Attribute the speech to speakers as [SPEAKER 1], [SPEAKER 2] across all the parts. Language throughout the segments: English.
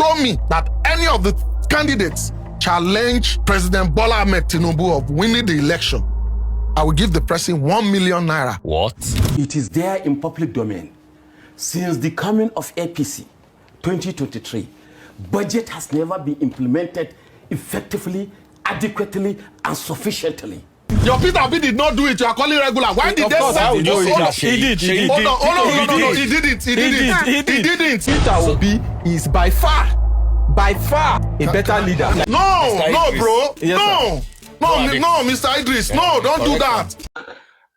[SPEAKER 1] show me that any of the candidates challenge President Bola Ahmed Tinubu of winning the election, I will give the person 1 million naira.
[SPEAKER 2] What?
[SPEAKER 3] It is there in public domain. Since the coming of APC 2023, budget has never been implemented effectively, adequately, and sufficiently.
[SPEAKER 1] Your Peter Obi did not do it. You are calling regular. Why did they say
[SPEAKER 2] He did.
[SPEAKER 1] Hold on. He didn't.
[SPEAKER 4] Peter Obi is by far a better leader.
[SPEAKER 1] No, bro.
[SPEAKER 4] Yes,
[SPEAKER 1] No, Mr. Idris. No, don't do that.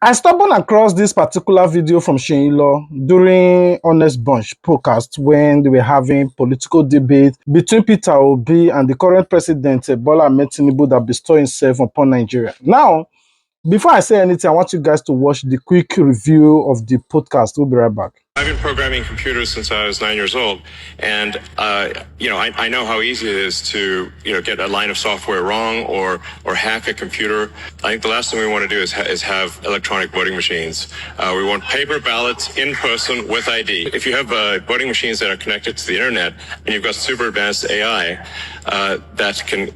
[SPEAKER 5] I stumbled across this particular video from Seyi Law during Honest Bunch podcast when they were having political debate between Peter Obi and the current president Bola Ahmed Tinubu that bestowed himself upon Nigeria. Now, before I say anything, I want you guys to watch the quick review of the podcast. We'll be right back.
[SPEAKER 6] I've been programming computers since I was 9 years old, and I know how easy it is to get a line of software wrong or hack a computer. I think the last thing we want to do is have electronic voting machines. We want paper ballots in person with ID. If you have voting machines that are connected to the internet and you've got super advanced AI that can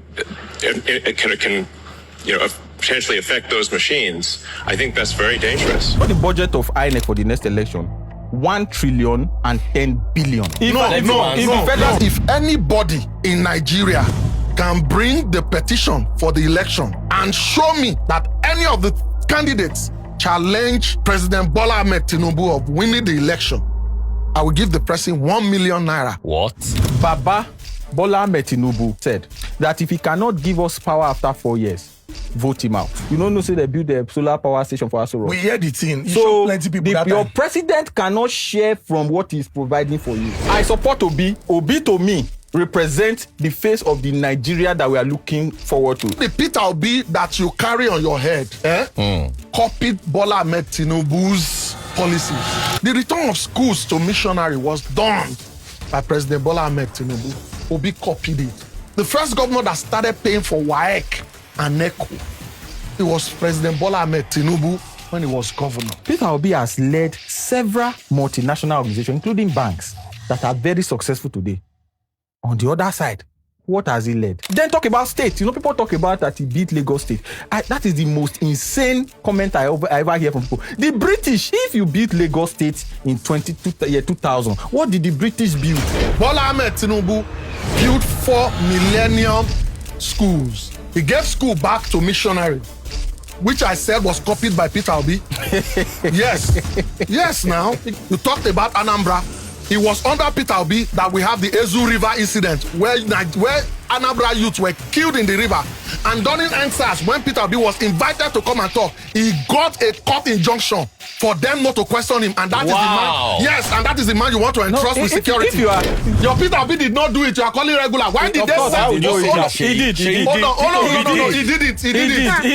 [SPEAKER 6] potentially affect those machines, I think that's very dangerous.
[SPEAKER 4] What the budget of INEC for the next election? 1,010 billion.
[SPEAKER 1] If anybody in Nigeria can bring the petition for the election and show me that any of the candidates challenge President Bola Ahmed Tinubu of winning the election, I will give the person 1 million naira.
[SPEAKER 2] What?
[SPEAKER 4] Baba Bola Ahmed Tinubu said that if he cannot give us power after 4 years, vote him out. You don't know, say they build a solar power station for us.
[SPEAKER 1] We hear the thing.
[SPEAKER 4] So
[SPEAKER 1] plenty people
[SPEAKER 4] your president cannot share from what he's providing for you. I support Obi. Obi to me represent the face of the Nigeria that we are looking forward to.
[SPEAKER 1] The Peter Obi that you carry on your head, copied Bola Ahmed Tinubu's policies. The return of schools to missionary was done by President Bola Ahmed Tinubu. Obi copied it. The first governor that started paying for WAEC and NECO, it was President Bola Ahmed Tinubu when he was governor.
[SPEAKER 4] Peter Obi has led several multinational organizations, including banks, that are very successful today. On the other side, what has he led? Then talk about states. People talk about that he beat Lagos State. That is the most insane comment I ever hear from people. The British, if you beat Lagos State in 2000, what did the British build?
[SPEAKER 1] Bola Ahmed Tinubu built 4 millennium schools. He gave school back to missionary, which I said was copied by Peter Obi. Yes, now. You talked about Anambra. It was under Peter Obi that we have the Ezu River incident where Anambra youths were killed in the river. And during NSAS, when Peter Obi was invited to come and talk, he got a court injunction for them not to question him. And that is the man. Yes, and that is the man you want to entrust with security.
[SPEAKER 4] If
[SPEAKER 1] your Peter Obi did not do it, you are calling regular. Why did they say
[SPEAKER 4] he did?
[SPEAKER 1] No, he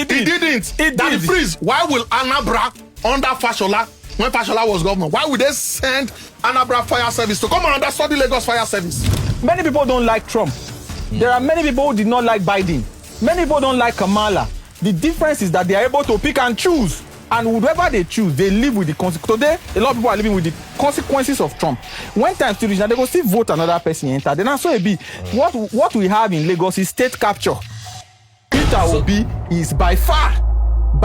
[SPEAKER 1] didn't. That is freeze. Why will Anambra under Fashola, when Fashola was governor, why would they send Anambra Fire Service to come and understudy Lagos Fire Service?
[SPEAKER 4] Many people don't like Trump. There are many people who did not like Biden. Many people don't like Kamala. The difference is that they are able to pick and choose. And whoever they choose, they live with the consequences. Today, a lot of people are living with the consequences of Trump. When time to reach, now they go still vote another person enter. Then also be what we have in Lagos is state capture. Peter Obi is by far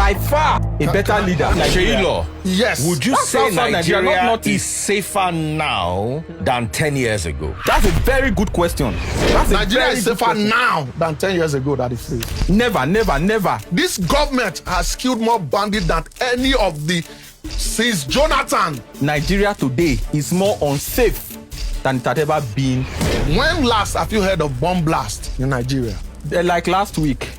[SPEAKER 4] a better leader.
[SPEAKER 2] Seyi Law.
[SPEAKER 1] Yes.
[SPEAKER 2] Would you say Nigeria is safer now than 10 years ago?
[SPEAKER 4] That's a very good question.
[SPEAKER 1] Nigeria is safer now than 10 years ago, that is free.
[SPEAKER 4] Never.
[SPEAKER 1] This government has killed more bandits than any of the since Jonathan.
[SPEAKER 4] Nigeria today is more unsafe than it had ever been.
[SPEAKER 1] When last have you heard of bomb blast in Nigeria?
[SPEAKER 4] Like last week.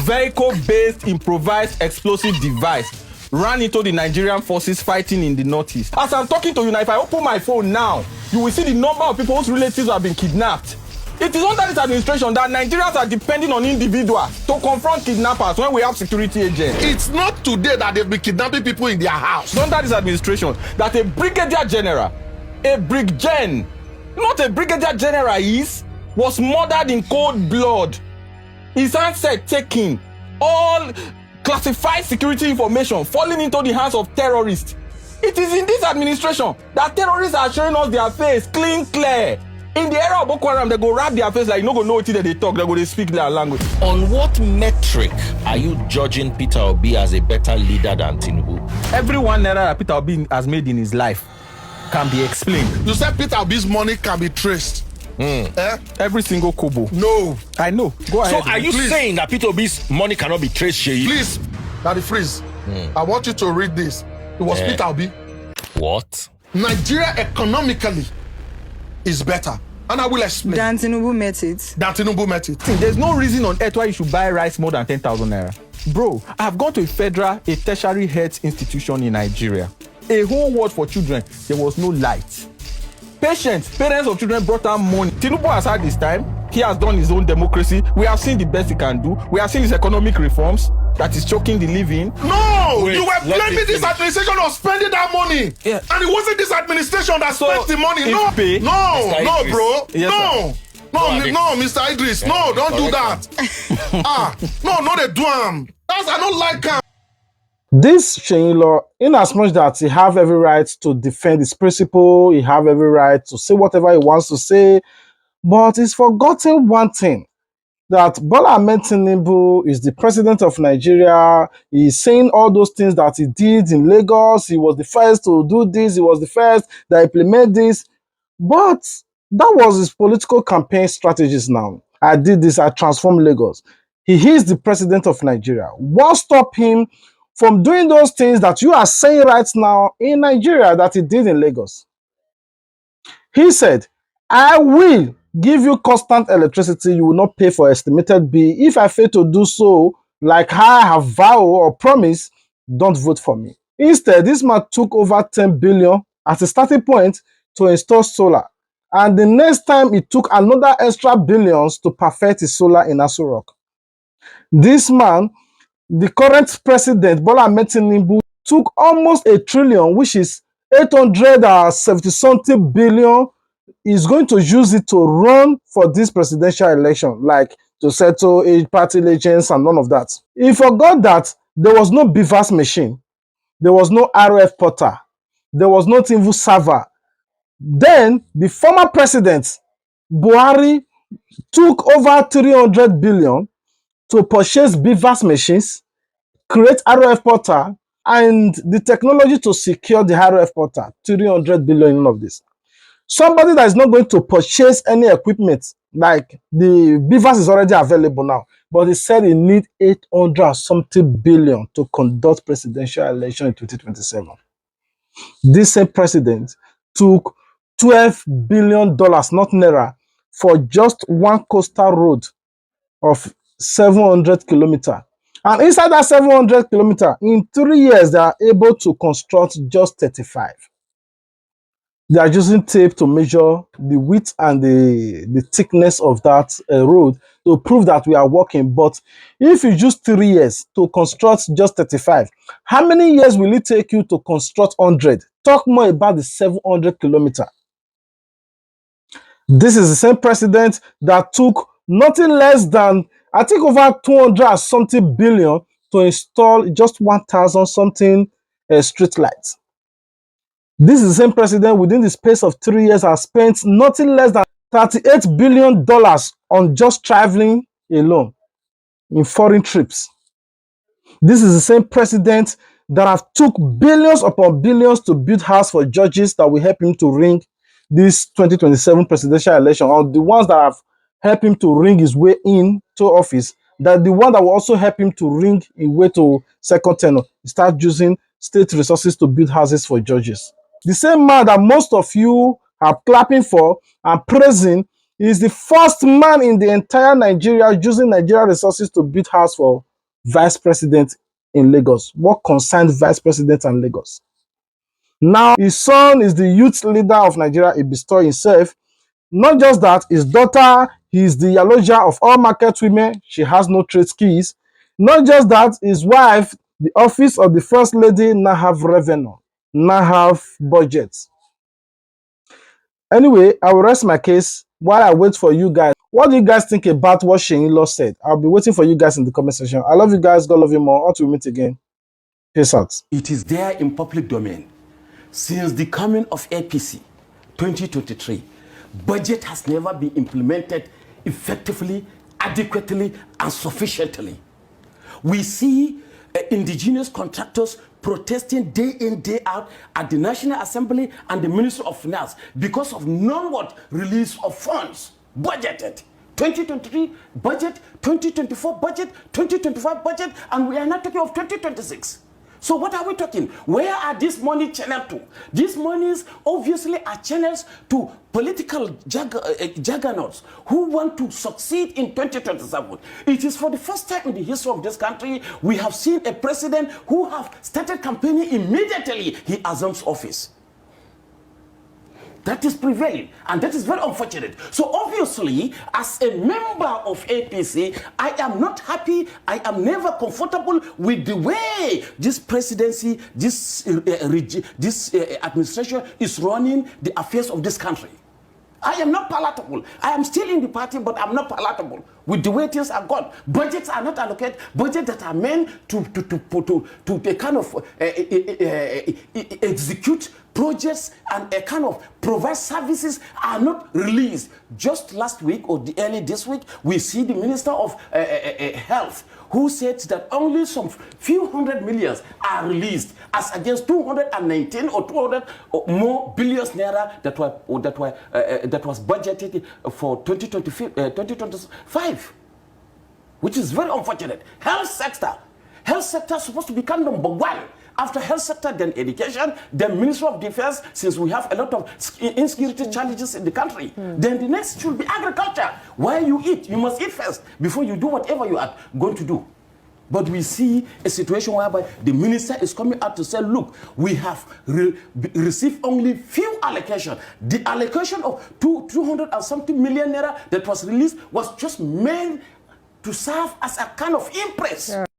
[SPEAKER 4] Vehicle-based improvised explosive device ran into the Nigerian forces fighting in the northeast. As I'm talking to you now, if I open my phone now, you will see the number of people whose relatives have been kidnapped. It is under this administration that Nigerians are depending on individuals to confront kidnappers when we have security agents.
[SPEAKER 1] It's not today that they've been kidnapping people in their house.
[SPEAKER 4] It's under this administration that a brigadier general, not a brigadier general was murdered in cold blood. His handset taken, all classified security information falling into the hands of terrorists. It is in this administration that terrorists are showing us their face clear. In the era of Boko Haram, they go wrap their face like you no go know what they talk. They go they speak their language.
[SPEAKER 2] On what metric are you judging Peter Obi as a better leader than Tinubu?
[SPEAKER 4] Every 1 naira that Peter Obi has made in his life can be explained.
[SPEAKER 1] You said Peter Obi's money can be traced.
[SPEAKER 4] Every single kobo.
[SPEAKER 1] No.
[SPEAKER 4] I know. Go ahead.
[SPEAKER 2] So are you saying that Peter Obi's money cannot be traced, Seyi?
[SPEAKER 1] Please, Daddy Freeze, I want you to read this. It was Peter Obi.
[SPEAKER 2] What?
[SPEAKER 1] Nigeria economically is better. And I will explain.
[SPEAKER 7] Dan Tinubu met it.
[SPEAKER 1] That Tinubu met it.
[SPEAKER 4] There's no reason on earth why you should buy rice more than 10,000 naira. Bro, I've gone to a tertiary health institution in Nigeria. A whole ward for children, there was no light. Parents of children brought out money. Tinubu has had his time. He has done his own democracy. We have seen the best he can do. We have seen his economic reforms that is choking the living.
[SPEAKER 1] No!
[SPEAKER 2] Wait,
[SPEAKER 1] you were blaming this administration on spending that money.
[SPEAKER 4] Yeah.
[SPEAKER 1] And it wasn't this administration that spent the money. No,
[SPEAKER 4] pay-
[SPEAKER 1] no, bro.
[SPEAKER 4] Yes,
[SPEAKER 1] No, Mr. Idris. No, don't do that. No, they do him. That's I don't like him.
[SPEAKER 5] This Seyi Law, in as much that he have every right to defend his principle, he have every right to say whatever he wants to say, but he's forgotten one thing, that Bola Ahmed Tinubu is the president of Nigeria. He's saying all those things that he did in Lagos. He was the first to do this. He was the first that implemented this. But that was his political campaign strategies now. I did this, I transformed Lagos. He is the president of Nigeria. What stopped him from doing those things that you are saying right now in Nigeria that he did in Lagos? He said, I will give you constant electricity. You will not pay for estimated bill. If I fail to do so, like I have vowed or promised, don't vote for me. Instead, this man took over 10 billion as a starting point to install solar. And the next time, he took another extra billions to perfect his solar in Aso Rock. This man, the current president, Bola Ahmed Tinubu, took almost 1 trillion, which is 870-something billion, is going to use it to run for this presidential election, like to settle party legends and none of that. He forgot that there was no BVAS machine, there was no RF portal, there was no Tinvu server. Then the former president, Buhari, took over 300 billion to purchase BVAS machines, create RF portal, and the technology to secure the RF portal, 300 billion in all of this. Somebody that is not going to purchase any equipment, like the BVAS is already available now, but he said he need 800-something billion to conduct presidential election in 2027. This same president took $12 billion, not naira, for just one coastal road of 700 kilometers. And inside that 700 kilometers, in 3 years, they are able to construct just 35. They are using tape to measure the width and the thickness of that road to prove that we are working. But if you use 3 years to construct just 35, how many years will it take you to construct 100? Talk more about the 700 kilometers. This is the same president that took nothing less than, I think, over 200-something billion to install just 1,000-something street lights. This is the same president within the space of 3 years has spent nothing less than $38 billion on just traveling alone in foreign trips. This is the same president that have took billions upon billions to build house for judges that will help him to ring this 2027 presidential election, or the ones that have helped him to ring his way in to office, that the one that will also help him to ring his way to second tenure, start using state resources to build houses for judges. The same man that most of you are clapping for and praising is the first man in the entire Nigeria using Nigeria resources to build house for vice president in Lagos. What concerns vice president and Lagos? Now, his son is the youth leader of Nigeria, he bestowed himself. Not just that, his daughter is the Yaloja of all market women. She has no trade skills. Not just that, his wife, the office of the first lady, now have revenue, now have budgets. Anyway, I will rest my case while I wait for you guys. What do you guys think about what Seyi Law said? I'll be waiting for you guys in the comment section. I love you guys. God love you more. Until we meet again. Peace out.
[SPEAKER 3] It is there in public domain. Since the coming of APC 2023, budget has never been implemented effectively, adequately, and sufficiently. We see indigenous contractors protesting day in, day out at the National Assembly and the Ministry of Finance because of non-what release of funds budgeted. 2023 budget, 2024 budget, 2025 budget, and we are not talking of 2026. So what are we talking? Where are this money channeled to? These monies obviously are channels to political juggernauts who want to succeed in 2027. It is for the first time in the history of this country we have seen a president who have started campaigning immediately he assumes office. That is prevailing, and that is very unfortunate. So obviously, as a member of APC, I am not happy, I am never comfortable with the way this presidency, this administration is running the affairs of this country. I am not palatable. I am still in the party, but I'm not palatable with the way things are gone. Budgets are not allocated. Budgets that are meant to kind of execute projects and a kind of provide services are not released. Just last week or early this week, we see the Minister of Health who said that only some few hundred millions are released as against 219 or 200 or more billions naira that was budgeted for 2025, which is very unfortunate. Health sector is supposed to become number one. After health sector, then education, then Ministry of Defense, since we have a lot of insecurity challenges in the country. Then the next should be agriculture. While you eat, you must eat first before you do whatever you are going to do. But we see a situation whereby the minister is coming out to say, look, we have received only few allocation. The allocation of 200 and something million naira that was released was just meant to serve as a kind of impress.